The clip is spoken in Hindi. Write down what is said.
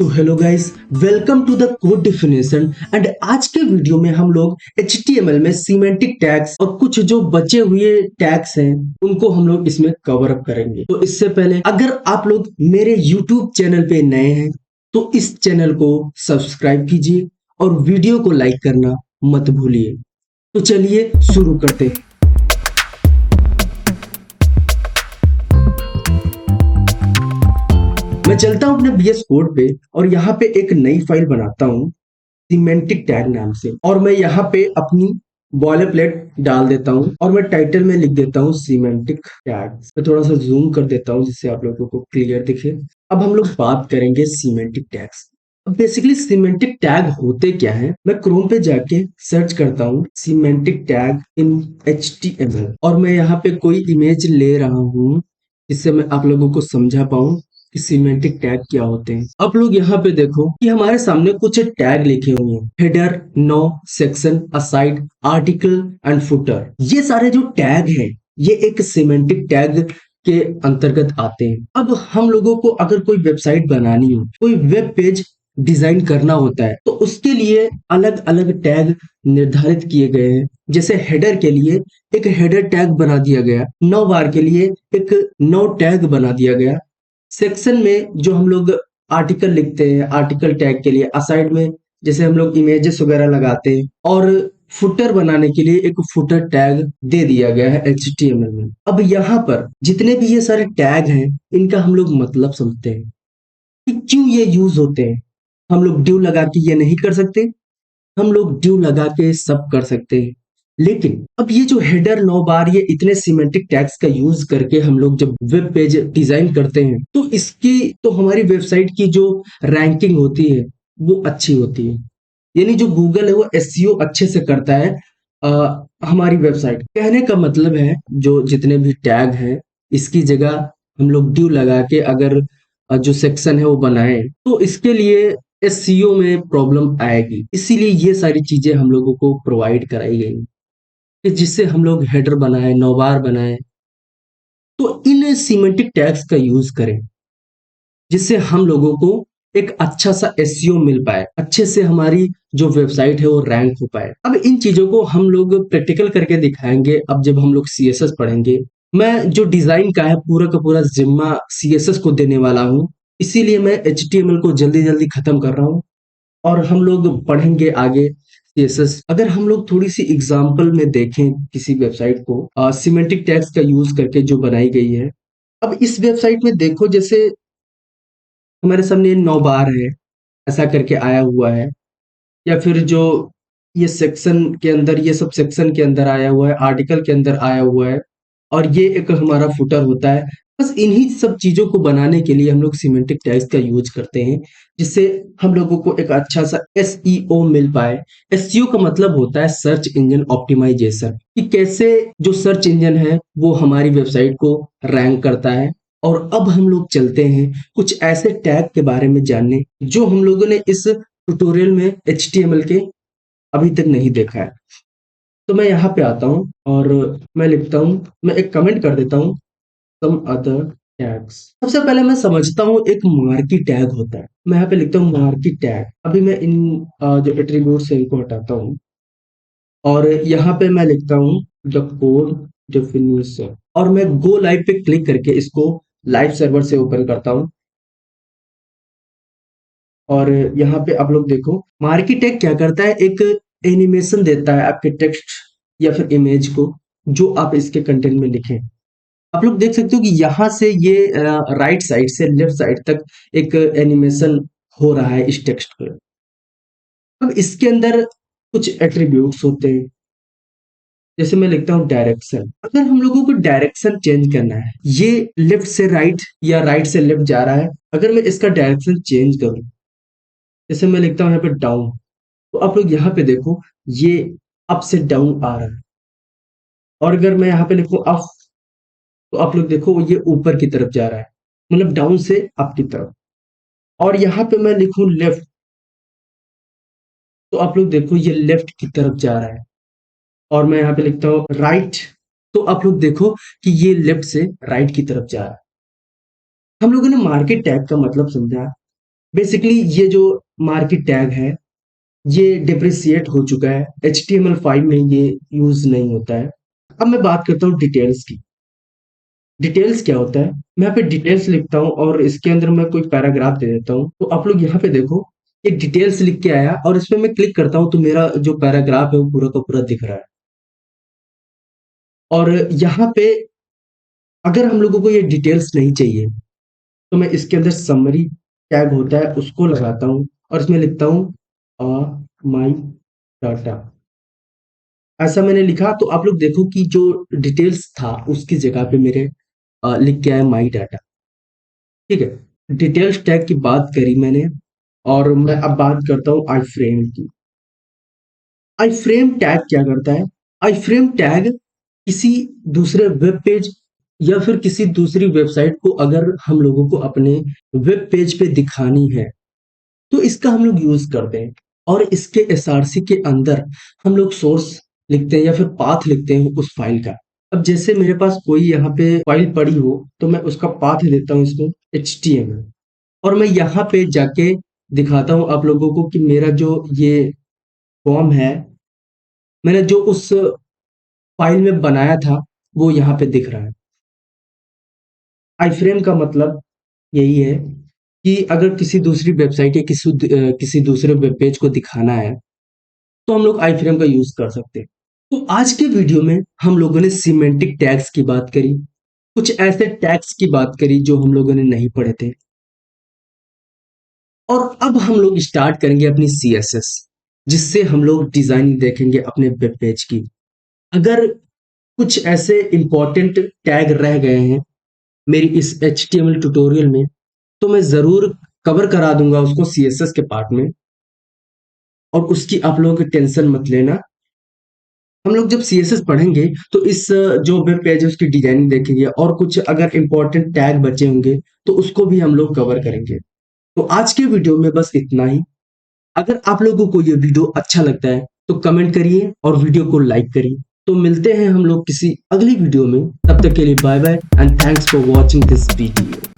तो hello guys, welcome to the code definition. And आज के वीडियो में हम लोग HTML में सीमेंटिक टैग्स और कुछ जो बचे हुए टैग्स हैं उनको हम लोग इसमें कवर अप करेंगे। तो इससे पहले अगर आप लोग मेरे YouTube चैनल पे नए हैं तो इस चैनल को सब्सक्राइब कीजिए और वीडियो को लाइक करना मत भूलिए। तो चलिए शुरू करते हैं। मैं चलता हूं अपने VS कोड पे और यहाँ पे एक नई फाइल बनाता हूँ सीमेंटिक टैग नाम से, और मैं यहाँ पे अपनी बॉयलरप्लेट डाल देता हूँ और मैं टाइटल में लिख देता हूँ सीमेंटिक टैग्स। मैं थोड़ा सा जूम कर देता हूँ जिससे आप लोगों को क्लियर दिखे। अब हम लोग बात करेंगे सीमेंटिक टैग्स। अब बेसिकली सीमेंटिक टैग होते क्या है, मैं क्रोम पे जाके सर्च करता हूँ सीमेंटिक टैग इन HTML और मैं यहाँ पे कोई इमेज ले रहा हूँ जिससे मैं आप लोगों को समझा पाऊँ कि सीमेंटिक टैग क्या होते हैं। आप लोग यहाँ पे देखो कि हमारे सामने कुछ टैग लिखे हुए हैं, header, no, section, aside, article and footer. ये सारे जो टैग हैं ये एक सीमेंटिक टैग के अंतर्गत आते हैं। अब हम लोगों को अगर कोई वेबसाइट बनानी हो, कोई वेब पेज डिजाइन करना होता है तो उसके लिए अलग अलग टैग निर्धारित किए गए हैं। जैसे हेडर के लिए एक हेडर टैग बना दिया गया, नो बार के लिए एक नो टैग बना दिया गया, सेक्शन में जो हम लोग आर्टिकल लिखते हैं आर्टिकल टैग के लिए, असाइड में जैसे हम लोग इमेजेस वगैरह लगाते हैं, और फुटर बनाने के लिए एक फुटर टैग दे दिया गया है HTML में। अब यहाँ पर जितने भी ये सारे टैग हैं इनका हम लोग मतलब समझते हैं कि क्यों ये यूज होते हैं। हम लोग ड्यू लगा के ये नहीं कर सकते, हम लोग ड्यू लगा के सब कर सकते हैं। लेकिन अब ये जो हेडर, नो बार, ये इतने सीमेंटिक टैग्स का यूज करके हम लोग जब वेब पेज डिजाइन करते हैं तो इसकी तो हमारी वेबसाइट की जो रैंकिंग होती है वो अच्छी होती है। यानी जो गूगल है वो SEO अच्छे से करता है हमारी वेबसाइट। कहने का मतलब है जो जितने भी टैग हैं इसकी जगह हम लोग ड्यू लगा के अगर जो सेक्शन है वो बनाए तो इसके लिए SEO में प्रॉब्लम आएगी। इसीलिए ये सारी चीजें हम लोगों को प्रोवाइड कराई गई कि जिससे हम लोग हेडर बनाए, नौबार बनाए। तो इन सीमेंटिक टैग्स का यूज करें जिससे हम लोगों को एक अच्छा सा SEO मिल पाए, अच्छे से हमारी जो वेबसाइट है वो रैंक हो पाए। अब इन चीजों को हम लोग प्रैक्टिकल करके दिखाएंगे। अब जब हम लोग CSS पढ़ेंगे, मैं जो डिजाइन का है पूरा का पूरा जिम्मा CSS को देने वाला हूँ, इसीलिए मैं HTML को जल्दी जल्दी खत्म कर रहा हूँ और हम लोग पढ़ेंगे आगे CSS। अगर हम लोग थोड़ी सी एग्जांपल में देखें किसी वेबसाइट को सिमेंटिक टैग्स का यूज करके जो बनाई गई है। अब इस वेबसाइट में देखो, जैसे हमारे सामने 9 बार है ऐसा करके आया हुआ है, या फिर जो ये सेक्शन के अंदर, ये सब सेक्शन के अंदर आया हुआ है, आर्टिकल के अंदर आया हुआ है, और ये एक हमारा फुटर होता है। बस इन्हीं सब चीजों को बनाने के लिए हम लोग सिमेंटिक टैग्स का यूज करते हैं जिससे हम लोगों को एक अच्छा सा SEO मिल पाए। SEO का मतलब होता है सर्च इंजन ऑप्टिमाइजेशन, कि कैसे जो सर्च इंजन है वो हमारी वेबसाइट को रैंक करता है। और अब हम लोग चलते हैं कुछ ऐसे टैग के बारे में जानने जो हम लोगों ने इस ट्यूटोरियल में HTML के अभी तक नहीं देखा है। तो मैं यहाँ पे आता हूँ और मैं लिखता हूँ, मैं एक कमेंट कर देता हूँ, सम अदर टैग्स। सबसे पहले मैं समझता हूँ एक मार्की टैग होता है। मैं यहाँ पे लिखता हूँ मार्की टैग। अभी मैं इन जो एट्रीब्यूट्स है इनको हटाता हूँ और यहाँ पे मैं लिखता हूँ द कोड डेफिनेशन, और मैं गो लाइव पे क्लिक करके इसको लाइव सर्वर से ओपन करता हूँ। और यहाँ पे आप लोग देखो मार्की टैग क्या करता है, एक एनिमेशन देता है आपके टेक्स्ट या फिर इमेज को जो आप इसके कंटेंट में लिखें। आप लोग देख सकते हो कि यहाँ से ये राइट साइड से लेफ्ट साइड तक एक एनिमेशन हो रहा है इस टेक्स्ट पर। अब इसके अंदर कुछ एट्रीब्यूट्स होते हैं, जैसे मैं लिखता हूँ डायरेक्शन। अगर हम लोगों को डायरेक्शन चेंज करना है, ये लेफ्ट से राइट या राइट से लेफ्ट जा रहा है, अगर मैं इसका डायरेक्शन चेंज करूँ, जैसे मैं लिखता हूँ यहाँ पे डाउन, तो आप लोग यहाँ पे देखो ये अप से डाउन आ रहा है। और अगर मैं यहाँ पे लिखूँ अप, तो आप लोग देखो ये ऊपर की तरफ जा रहा है, मतलब डाउन से अप की तरफ। और यहाँ पे मैं लिखूं लेफ्ट, तो आप लोग देखो ये लेफ्ट की तरफ जा रहा है। और मैं यहाँ पे लिखता हूँ राइट, तो आप लोग देखो कि ये लेफ्ट से राइट की तरफ जा रहा है। हम लोगों ने मार्केट टैग का मतलब समझा, बेसिकली ये जो मार्केट टैग है, ये डिप्रिसिएट हो चुका है, HTML5 में ये यूज नहीं होता है। अब मैं बात करता हूँ डिटेल्स की। डिटेल्स क्या होता है? मैं यहाँ पे डिटेल्स लिखता हूँ और इसके अंदर मैं कोई पैराग्राफ दे देता हूँ। तो आप लोग यहाँ पे देखो, ये डिटेल्स लिख के आया और इसमें मैं क्लिक करता हूँ तो मेरा जो पैराग्राफ है वो पूरा का पूरा दिख रहा है। और यहाँ पे अगर हम लोगों को ये डिटेल्स नहीं चाहिए तो मैं इसके अंदर समरी टैग होता है उसको लगाता हूँ और इसमें लिखता हूँ माई डाटा। ऐसा मैंने लिखा तो आप लोग देखो कि जो डिटेल्स था उसकी जगह पे मेरे लिख के आया माई डाटा। ठीक है, डिटेल्स टैग की बात करी मैंने और मैं अब बात करता हूँ आई फ्रेम की। आई फ्रेम टैग क्या करता है? आई फ्रेम टैग किसी दूसरे वेब पेज या फिर किसी दूसरी वेबसाइट को अगर हम लोगों को अपने वेब पेज पे दिखानी है तो इसका हम लोग यूज करते हैं और इसके एसआरसी के अंदर हम लोग सोर्स लिखते हैं या फिर पाथ लिखते हैं उस फाइल का। अब जैसे मेरे पास कोई यहाँ पे फाइल पड़ी हो तो मैं उसका पाथ देता हूँ इसमें HTML और मैं यहाँ पे जाके दिखाता हूँ आप लोगों को कि मेरा जो ये फॉर्म है, मैंने जो उस फाइल में बनाया था वो यहाँ पे दिख रहा है। आई फ्रेम का मतलब यही है कि अगर किसी दूसरी वेबसाइट या किसी दूसरे वेब पेज को दिखाना है तो हम लोग आई फ्रेम का यूज कर सकते हैं। तो आज के वीडियो में हम लोगों ने सिमेंटिक टैग्स की बात करी, कुछ ऐसे टैग्स की बात करी जो हम लोगों ने नहीं पढ़े थे और अब हम लोग स्टार्ट करेंगे अपनी CSS जिससे हम लोग डिजाइन देखेंगे अपने वेब पेज की। अगर कुछ ऐसे इंपॉर्टेंट टैग रह गए हैं मेरी इस HTML ट्यूटोरियल में तो मैं जरूर कवर करा दूंगा उसको CSS के पार्ट में और उसकी आप लोग टेंशन मत लेना। हम लोग जब CSS पढ़ेंगे तो इस जो वेब पेज है उसकी डिजाइनिंग देखेंगे और कुछ अगर इंपॉर्टेंट टैग बचे होंगे तो उसको भी हम लोग कवर करेंगे। तो आज के वीडियो में बस इतना ही। अगर आप लोगों को ये वीडियो अच्छा लगता है तो कमेंट करिए और वीडियो को लाइक करिए। तो मिलते हैं हम लोग किसी अगली वीडियो में, तब तक के लिए bye bye and thanks for watching this video.